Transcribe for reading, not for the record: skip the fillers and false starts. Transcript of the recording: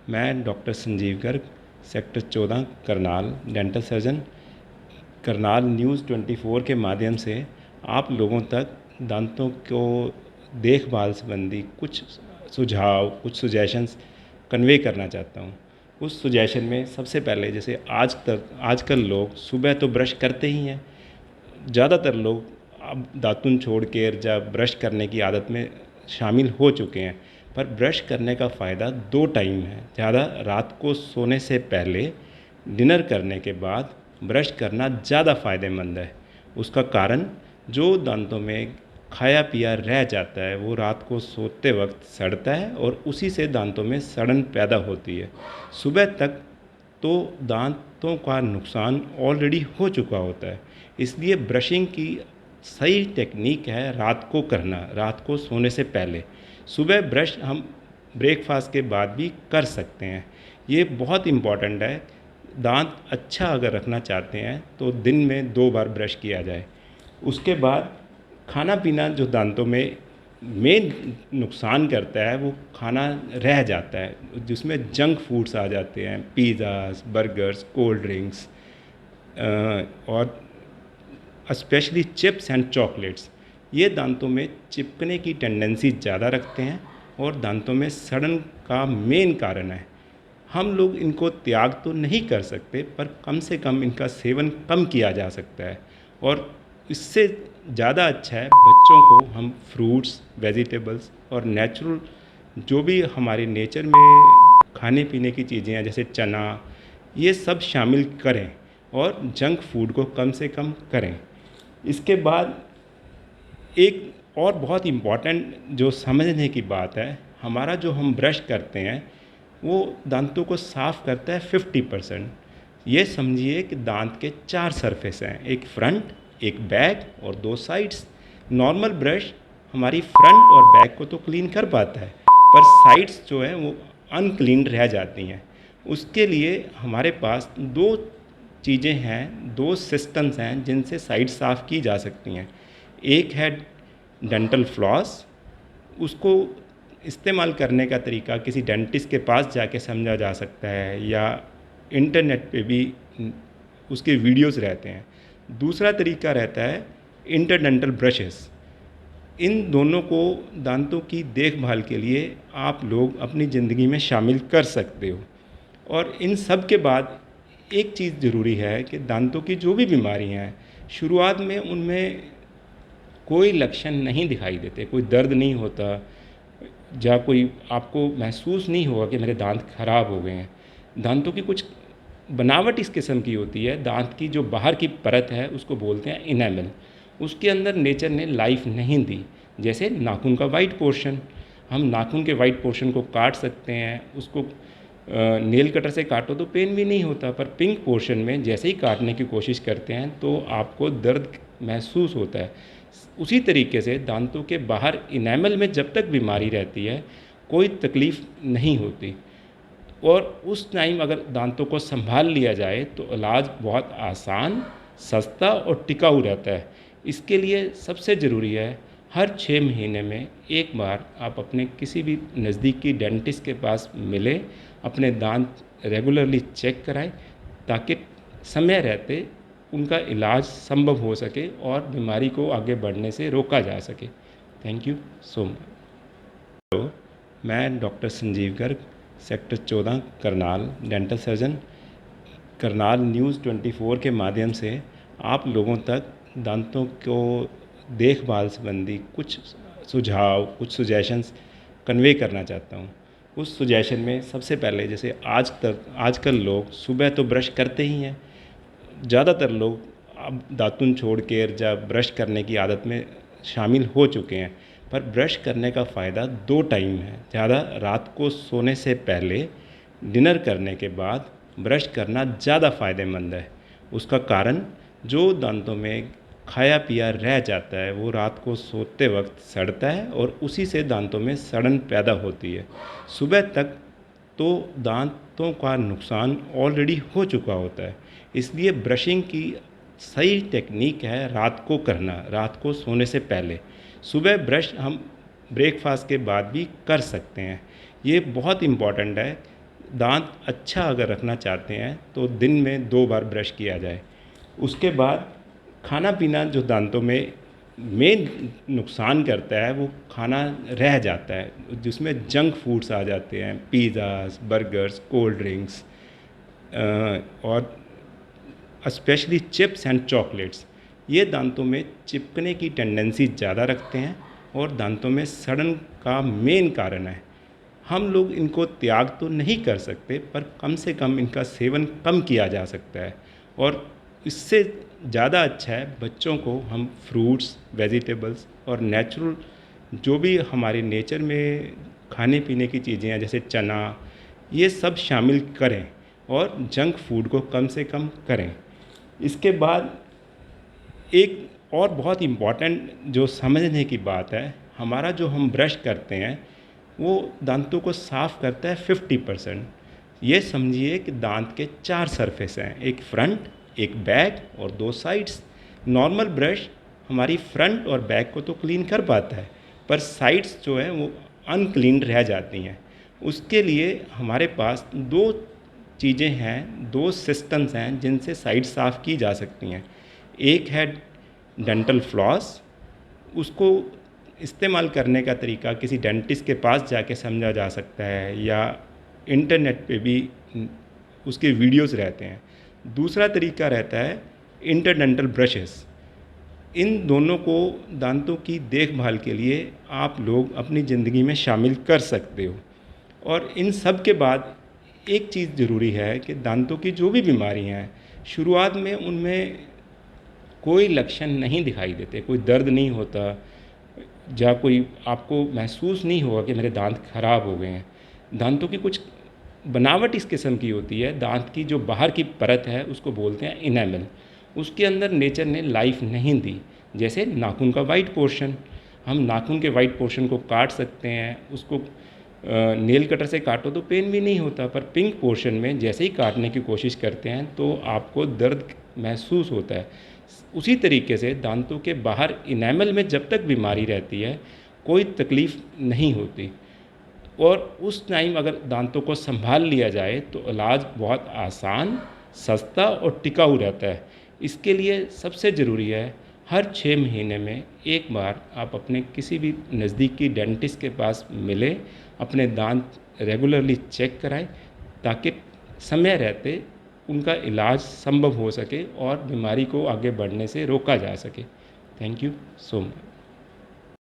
मैं doctor Sanjeev Garg, sector 14, Karnal, dental surgeon, Karnal news 24 के माध्यम से आप लोगों तक दांतों को देखभाल संबंधी कुछ सुझाव, कुछ सजेशंस कन्वे करना चाहता हूँ। उस सजेशन में सबसे पहले, जैसे आजकल लोग सुबह तो ब्रश करते ही हैं। ज़्यादातर लोग अब दातुन छोड़ के जब ब्रश करने की आदत में शामिल हो चुके हैं। पर ब्रश करने का फ़ायदा दो टाइम है। ज़्यादा रात को सोने से पहले, डिनर करने के बाद ब्रश करना ज़्यादा फ़ायदेमंद है। उसका कारण, जो दांतों में खाया पिया रह जाता है वो रात को सोते वक्त सड़ता है और उसी से दांतों में सड़न पैदा होती है। सुबह तक तो दांतों का नुकसान ऑलरेडी हो चुका होता है। इसलिए ब्रशिंग की सही टेक्निक है रात को करना, रात को सोने से पहले। सुबह ब्रश हम ब्रेकफास्ट के बाद भी कर सकते हैं। ये बहुत इम्पॉर्टेंट है। दांत अच्छा अगर रखना चाहते हैं तो दिन में 2 बार ब्रश किया जाए। उसके बाद खाना पीना जो दांतों में मेन नुकसान करता है वो खाना रह जाता है, जिसमें जंक फूड्स आ जाते हैं, पिज़्ज़ास, बर्गर्स, कोल्ड ड्रिंक्स और स्पेशली चिप्स एंड चॉकलेट्स। ये दांतों में चिपकने की टेंडेंसी ज़्यादा रखते हैं और दांतों में सड़न का मेन कारण है। हम लोग इनको त्याग तो नहीं कर सकते, पर कम से कम इनका सेवन कम किया जा सकता है। और इससे ज़्यादा अच्छा है बच्चों को हम फ्रूट्स, वेजिटेबल्स और नेचुरल जो भी हमारे नेचर में खाने पीने की चीज़ें हैं, जैसे चना, ये सब शामिल करें और जंक फूड को कम से कम करें। इसके बाद एक और बहुत इम्पॉर्टेंट जो समझने की बात है, हमारा जो हम ब्रश करते हैं वो दांतों को साफ़ करता है 50%। ये समझिए कि दांत के 4 सरफेस हैं, एक फ्रंट, एक बैक और 2 साइड्स। नॉर्मल ब्रश हमारी फ्रंट और बैक को तो क्लीन कर पाता है, पर साइड्स जो हैं वो अनक्लीन रह जाती हैं। उसके लिए हमारे पास 2 चीज़ें हैं, 2 सिस्टम्स हैं जिनसे साइड साफ़ की जा सकती हैं। एक है डेंटल फ्लॉस। उसको इस्तेमाल करने का तरीका किसी डेंटिस्ट के पास जाके समझा जा सकता है, या इंटरनेट पे भी उसके वीडियोस रहते हैं। दूसरा तरीका रहता है इंटरडेंटल ब्रशेस। इन दोनों को दांतों की देखभाल के लिए आप लोग अपनी ज़िंदगी में शामिल कर सकते हो। और इन सब के बाद एक चीज़ ज़रूरी है कि दांतों की जो भी बीमारियां हैं, शुरुआत में उनमें कोई लक्षण नहीं दिखाई देते, कोई दर्द नहीं होता, या कोई आपको महसूस नहीं होगा कि मेरे दांत खराब हो गए हैं। दांतों की कुछ बनावट इस किस्म की होती है, दांत की जो बाहर की परत है उसको बोलते हैं इनेमल। उसके अंदर नेचर ने लाइफ नहीं दी। जैसे नाखून का वाइट पोर्शन, हम नाखून के वाइट पोर्शन को काट सकते हैं, उसको नेल कटर से काटो तो पेन भी नहीं होता, पर पिंक पोर्शन में जैसे ही काटने की कोशिश करते हैं तो आपको दर्द महसूस होता है। उसी तरीके से दांतों के बाहर इनेमल में जब तक बीमारी रहती है कोई तकलीफ़ नहीं होती। और उस टाइम अगर दांतों को संभाल लिया जाए तो इलाज बहुत आसान, सस्ता और टिकाऊ रहता है। इसके लिए सबसे ज़रूरी है हर 6 महीने में एक बार आप अपने किसी भी नज़दीकी डेंटिस्ट के पास मिलें, अपने दांत रेगुलरली चेक कराएं, ताकि समय रहते उनका इलाज संभव हो सके और बीमारी को आगे बढ़ने से रोका जा सके। Thank you so much. मैं doctor Sanjeev Garg, sector 14, Karnal, dental surgeon, Karnal news 24 के माध्यम से आप लोगों तक दांतों को देखभाल संबंधी कुछ सुझाव, कुछ सजेशंस कन्वे करना चाहता हूँ। उस सजेशन में सबसे पहले, जैसे आजकल लोग सुबह तो ब्रश करते ही हैं। ज़्यादातर लोग अब दातुन छोड़ के जब ब्रश करने की आदत में शामिल हो चुके हैं। पर ब्रश करने का फ़ायदा दो टाइम है। ज़्यादा रात को सोने से पहले, डिनर करने के बाद ब्रश करना ज़्यादा फ़ायदेमंद है। उसका कारण, जो दांतों में खाया पिया रह जाता है वो रात को सोते वक्त सड़ता है और उसी से दांतों में सड़न पैदा होती है। सुबह तक तो दांतों का नुकसान ऑलरेडी हो चुका होता है। इसलिए ब्रशिंग की सही टेक्निक है रात को करना, रात को सोने से पहले। सुबह ब्रश हम ब्रेकफास्ट के बाद भी कर सकते हैं। ये बहुत इम्पॉर्टेंट है। दांत अच्छा अगर रखना चाहते हैं तो दिन में 2 बार ब्रश किया जाए। उसके बाद खाना पीना जो दांतों में मेन नुकसान करता है वो खाना रह जाता है, जिसमें जंक फूड्स आ जाते हैं, पिज़्ज़ाज़, बर्गर्स, कोल्ड ड्रिंक्स और स्पेशली चिप्स एंड चॉकलेट्स। ये दांतों में चिपकने की टेंडेंसी ज़्यादा रखते हैं और दांतों में सड़न का मेन कारण है। हम लोग इनको त्याग तो नहीं कर सकते, पर कम से कम इनका सेवन कम किया जा सकता है। और इससे ज़्यादा अच्छा है बच्चों को हम फ्रूट्स, वेजिटेबल्स और नेचुरल जो भी हमारे नेचर में खाने पीने की चीज़ें हैं जैसे चना, ये सब शामिल करें और जंक फूड को कम से कम करें। इसके बाद एक और बहुत इम्पॉर्टेंट जो समझने की बात है, हमारा जो हम ब्रश करते हैं वो दांतों को साफ़ करता है 50%। ये समझिए कि दांत के 4 सरफेस हैं, एक फ्रंट, एक बैक और 2 साइड्स। नॉर्मल ब्रश हमारी फ्रंट और बैक को तो क्लीन कर पाता है, पर साइड्स जो है वो अनक्लीन रह जाती हैं। उसके लिए हमारे पास 2 चीज़ें हैं, 2 सिस्टम्स हैं जिनसे साइड साफ़ की जा सकती हैं। एक है डेंटल फ्लॉस, उसको इस्तेमाल करने का तरीका किसी डेंटिस्ट के पास जाके समझा जा सकता है या इंटरनेट पे भी उसके वीडियोस रहते हैं। दूसरा तरीका रहता है इंटरडेंटल ब्रशेस। इन दोनों को दांतों की देखभाल के लिए आप लोग अपनी ज़िंदगी में शामिल कर सकते हो। और इन सब के बाद एक चीज़ ज़रूरी है कि दांतों की जो भी बीमारियां हैं, शुरुआत में उनमें कोई लक्षण नहीं दिखाई देते, कोई दर्द नहीं होता या कोई आपको महसूस नहीं होगा कि मेरे दांत खराब हो गए हैं। दांतों की कुछ बनावट इस किस्म की होती है, दांत की जो बाहर की परत है उसको बोलते हैं इनेमल, उसके अंदर नेचर ने लाइफ नहीं दी। जैसे नाखून का वाइट पोर्शन, हम नाखून के वाइट पोर्शन को काट सकते हैं, उसको नेल कटर से काटो तो पेन भी नहीं होता, पर पिंक पोर्शन में जैसे ही काटने की कोशिश करते हैं तो आपको दर्द महसूस होता है। उसी तरीके से दांतों के बाहर इनेमल में जब तक बीमारी रहती है कोई तकलीफ़ नहीं होती, और उस टाइम अगर दांतों को संभाल लिया जाए तो इलाज बहुत आसान, सस्ता और टिकाऊ रहता है। इसके लिए सबसे ज़रूरी है हर 6 महीने में एक बार आप अपने किसी भी नज़दीकी डेंटिस्ट के पास मिलें, अपने दांत रेगुलरली चेक कराएं ताकि समय रहते उनका इलाज संभव हो सके और बीमारी को आगे बढ़ने से रोका जा सके। Thank you so much.